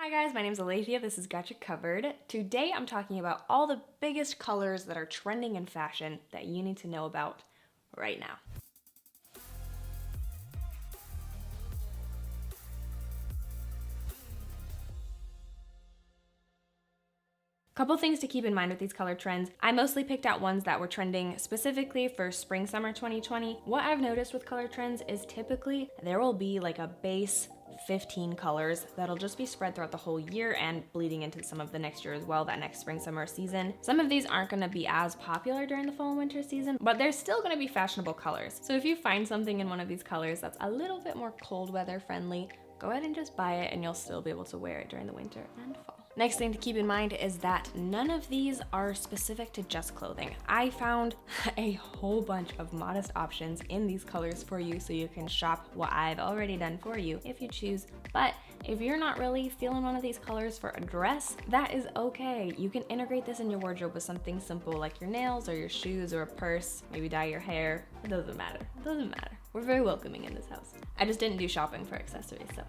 Hi guys, my name is Alethea. This is Gotcha Covered. Today I'm talking about all the biggest colors that are trending in fashion that you need to know about right now. Couple things to keep in mind with these color trends. I mostly picked out ones that were trending specifically for spring summer 2020. What I've noticed with color trends is typically there will be like a base 15 colors that'll just be spread throughout the whole year and bleeding into some of the next year as well, that next spring summer season. Some of these aren't going to be as popular during the fall and winter season, but they're still going to be fashionable colors. So if you find something in one of these colors that's a little bit more cold weather friendly, go ahead and just buy it and you'll still be able to wear it during the winter and fall. Next thing to keep in mind is that none of these are specific to just clothing. I found a whole bunch of modest options in these colors for you so you can shop what I've already done for you if you choose. But if you're not really feeling one of these colors for a dress, that is okay. You can integrate this in your wardrobe with something simple like your nails or your shoes or a purse, maybe dye your hair. It doesn't matter. It doesn't matter. We're very welcoming in this house. I just didn't do shopping for accessories, so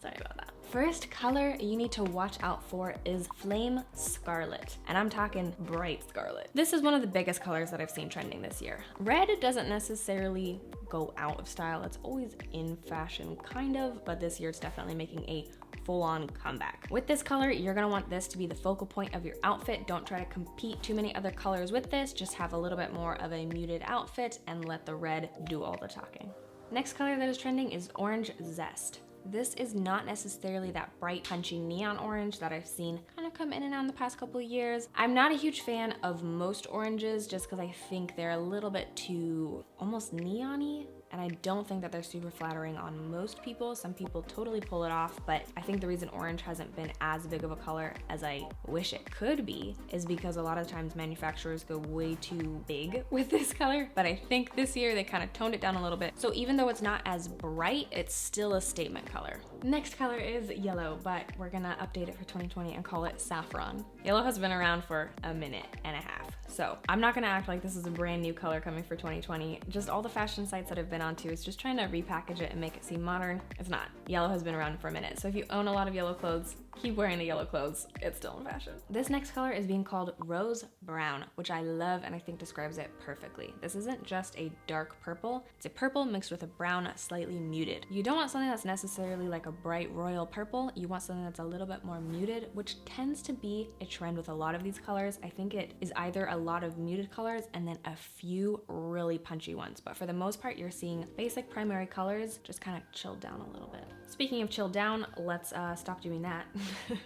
sorry about that. First color you need to watch out for is Flame Scarlet, and I'm talking bright scarlet. This is one of the biggest colors that I've seen trending this year. Red doesn't necessarily go out of style. It's always in fashion, kind of, but this year it's definitely making a full-on comeback. With this color, you're gonna want this to be the focal point of your outfit. Don't try to compete too many other colors with this. Just have a little bit more of a muted outfit and let the red do all the talking. Next color that is trending is Orange Zest. This is not necessarily that bright, punchy neon orange that I've seen kind of come in and out in the past couple of years. I'm not a huge fan of most oranges just because I think they're a little bit too almost neon-y, and I don't think that they're super flattering on most people. Some people totally pull it off, but I think the reason orange hasn't been as big of a color as I wish it could be is because a lot of times manufacturers go way too big with this color, but I think this year they kind of toned it down a little bit. So even though it's not as bright, it's still a statement color. Next color is yellow, but we're gonna update it for 2020 and call it Saffron. Yellow has been around for a minute and a half. So I'm not gonna act like this is a brand new color coming for 2020. Just all the fashion sites that I've been onto is just trying to repackage it and make it seem modern. It's not. Yellow has been around for a minute. So if you own a lot of yellow clothes, keep wearing the yellow clothes. It's still in fashion. This next color is being called Rose Brown, which I love and I think describes it perfectly. This isn't just a dark purple. It's a purple mixed with a brown, slightly muted. You don't want something that's necessarily like a bright royal purple. You want something that's a little bit more muted, which tends to be a trend with a lot of these colors. I think it is either a lot of muted colors and then a few really punchy ones. But for the most part, you're seeing basic primary colors just kind of chilled down a little bit. Speaking of chilled down, let's stop doing that.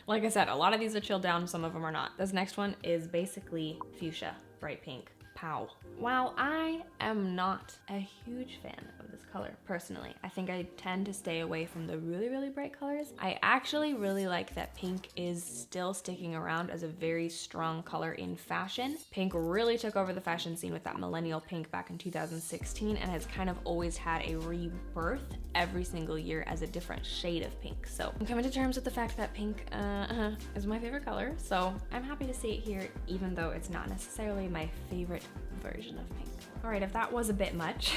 Like I said, a lot of these are chilled down, some of them are not. This next one is basically fuchsia, bright pink. Pow. While I am not a huge fan of this color personally, I think I tend to stay away from the really, really bright colors. I actually really like that pink is still sticking around as a very strong color in fashion. Pink really took over the fashion scene with that millennial pink back in 2016 and has kind of always had a rebirth every single year as a different shade of pink. So I'm coming to terms with the fact that pink is my favorite color. So I'm happy to see it here, even though it's not necessarily my favorite version of pink. All right, if that was a bit much,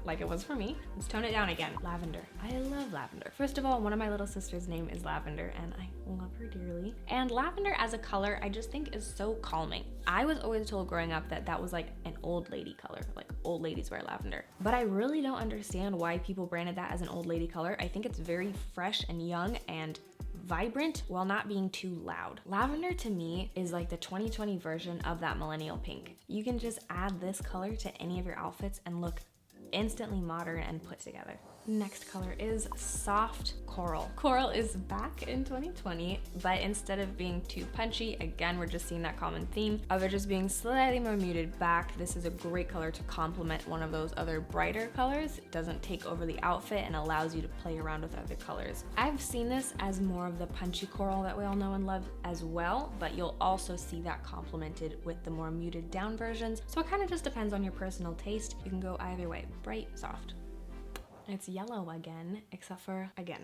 like it was for me, let's tone it down again. Lavender. I love lavender. First of all, one of my little sister's name is Lavender and I love her dearly. And lavender as a color, I just think is so calming. I was always told growing up that that was like an old lady color, like old ladies wear lavender. But I really don't understand why people branded that as an old lady color. I think it's very fresh and young and vibrant while not being too loud. Lavender to me is like the 2020 version of that millennial pink. You can just add this color to any of your outfits and look instantly modern and put together. Next color is soft coral. Coral is back in 2020, but instead of being too punchy, again, we're just seeing that common theme of it just being slightly more muted back. This is a great color to complement one of those other brighter colors. It doesn't take over the outfit and allows you to play around with other colors. I've seen this as more of the punchy coral that we all know and love as well, but you'll also see that complemented with the more muted down versions. So it kind of just depends on your personal taste. You can go either way, bright, soft. It's yellow again, except for, again,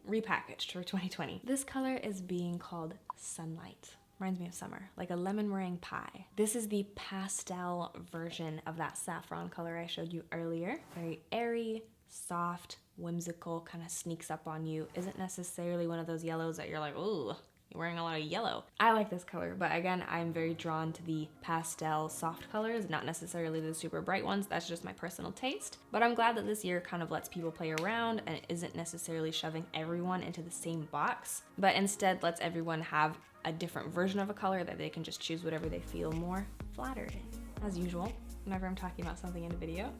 repackaged for 2020. This color is being called Sunlight. Reminds me of summer, like a lemon meringue pie. This is the pastel version of that saffron color I showed you earlier. Very airy, soft, whimsical, kind of sneaks up on you. Isn't necessarily one of those yellows that you're like, ooh, you're wearing a lot of yellow. I like this color, but again, I'm very drawn to the pastel soft colors, not necessarily the super bright ones. That's just my personal taste. But I'm glad that this year kind of lets people play around and it isn't necessarily shoving everyone into the same box, but instead lets everyone have a different version of a color that they can just choose whatever they feel more flattered in. As usual, whenever I'm talking about something in a video,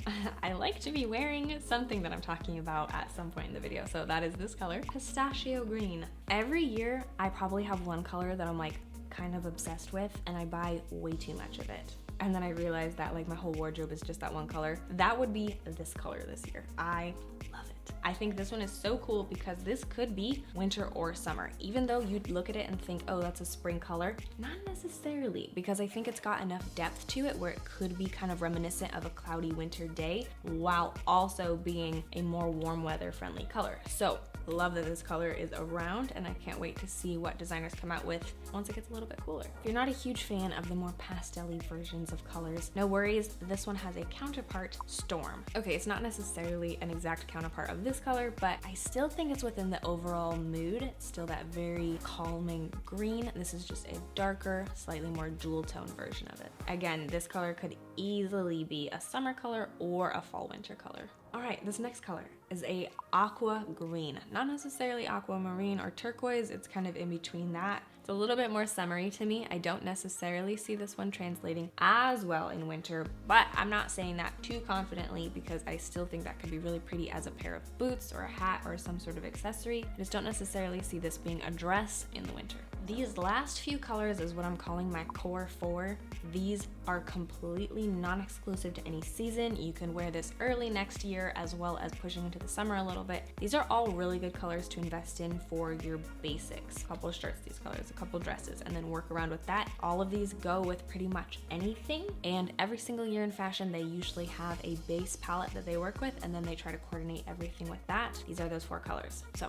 I like to be wearing something that I'm talking about at some point in the video. So that is this color, Pistachio Green. Every year, I probably have one color that I'm like kind of obsessed with and I buy way too much of it. And then I realized that like my whole wardrobe is just that one color. That would be this color this year. I love it. I think this one is so cool because this could be winter or summer. Even though you'd look at it and think, oh, that's a spring color, not necessarily, because I think it's got enough depth to it where it could be kind of reminiscent of a cloudy winter day while also being a more warm weather friendly color. So love that this color is around and I can't wait to see what designers come out with once it gets a little bit cooler. If you're not a huge fan of the more pastel-y versions of colors, no worries, this one has a counterpart, Storm. Okay, it's not necessarily an exact counterpart of this color, but I still think it's within the overall mood. It's still that very calming green. This is just a darker, slightly more jewel tone version of it. Again, this color could easily be a summer color or a fall winter color. All right, this next color is a Aqua Green. Not necessarily aquamarine or turquoise, it's kind of in between that. It's a little bit more summery to me. I don't necessarily see this one translating as well in winter, but I'm not saying that too confidently because I still think that could be really pretty as a pair of boots or a hat or some sort of accessory. I just don't necessarily see this being a dress in the winter. These last few colors is what I'm calling my core four. These are completely non-exclusive to any season. You can wear this early next year as well as pushing into the summer a little bit. These are all really good colors to invest in for your basics. A couple of shirts, these colors, a couple dresses, and then work around with that. All of these go with pretty much anything, and every single year in fashion, they usually have a base palette that they work with, and then they try to coordinate everything with that. These are those four colors, so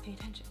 pay attention.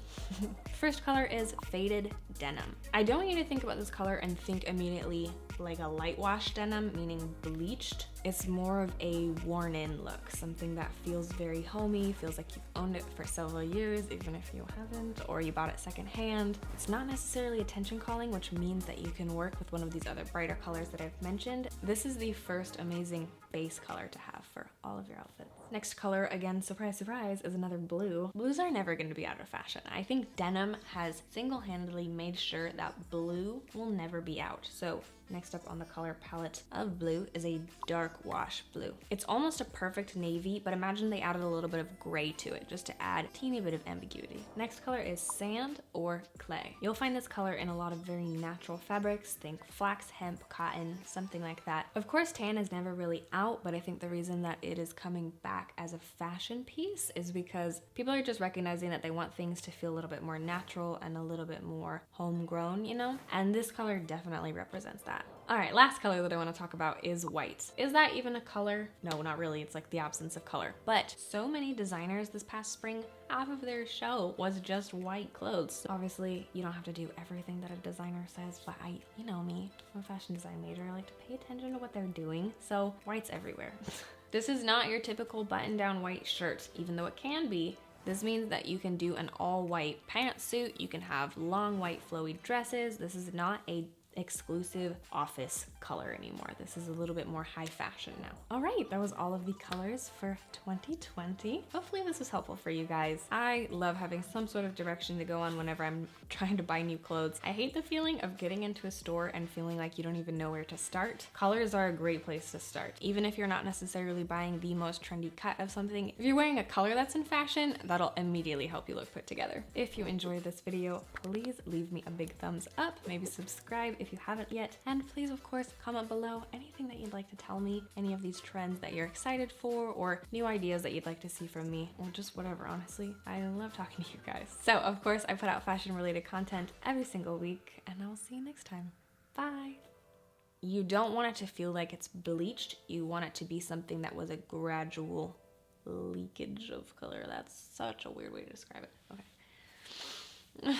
First color is Faded Denim. I don't want you to think about this color and think immediately like a light wash denim, meaning bleached. It's more of a worn in look, something that feels very homey, feels like you've owned it for several years, even if you haven't, or you bought it secondhand. It's not necessarily attention calling, which means that you can work with one of these other brighter colors that I've mentioned. This is the first amazing base color to have for all of your outfits. Next color, again, surprise, surprise, is another blue. Blues are never going to be out of fashion. I think denim has single-handedly made sure that blue will never be out. So next up on the color palette of blue is a dark wash blue. It's almost a perfect navy, but imagine they added a little bit of gray to it just to add a teeny bit of ambiguity. Next color is sand or clay. You'll find this color in a lot of very natural fabrics, think flax, hemp, cotton, something like that. Of course, tan is never really out, but I think the reason that it is coming back as a fashion piece is because people are just recognizing that they want things to feel a little bit more natural and a little bit more homegrown, you know? And this color definitely represents that. All right, last color that I want to talk about is white. Is that even a color? No, not really. It's like the absence of color. But so many designers this past spring, half of their show was just white clothes. Obviously, you don't have to do everything that a designer says, but you know me, I'm a fashion design major. I like to pay attention to what they're doing. So white's everywhere. This is not your typical button-down white shirt, even though it can be. This means that you can do an all-white pantsuit. You can have long white flowy dresses. This is not a exclusive office color anymore. This is a little bit more high fashion now. All right, that was all of the colors for 2020. Hopefully this was helpful for you guys. I love having some sort of direction to go on whenever I'm trying to buy new clothes. I hate the feeling of getting into a store and feeling like you don't even know where to start. Colors are a great place to start. Even if you're not necessarily buying the most trendy cut of something, if you're wearing a color that's in fashion, that'll immediately help you look put together. If you enjoyed this video, please leave me a big thumbs up, maybe subscribe if you haven't yet, and please of course comment below anything that you'd like to tell me, any of these trends that you're excited for, or new ideas that you'd like to see from me, or just whatever. Honestly, I love talking to you guys. So of course I put out fashion related content every single week, and I'll see you next time. Bye. You don't want it to feel like it's bleached. You want it to be something that was a gradual leakage of color. That's such a weird way to describe it. Okay.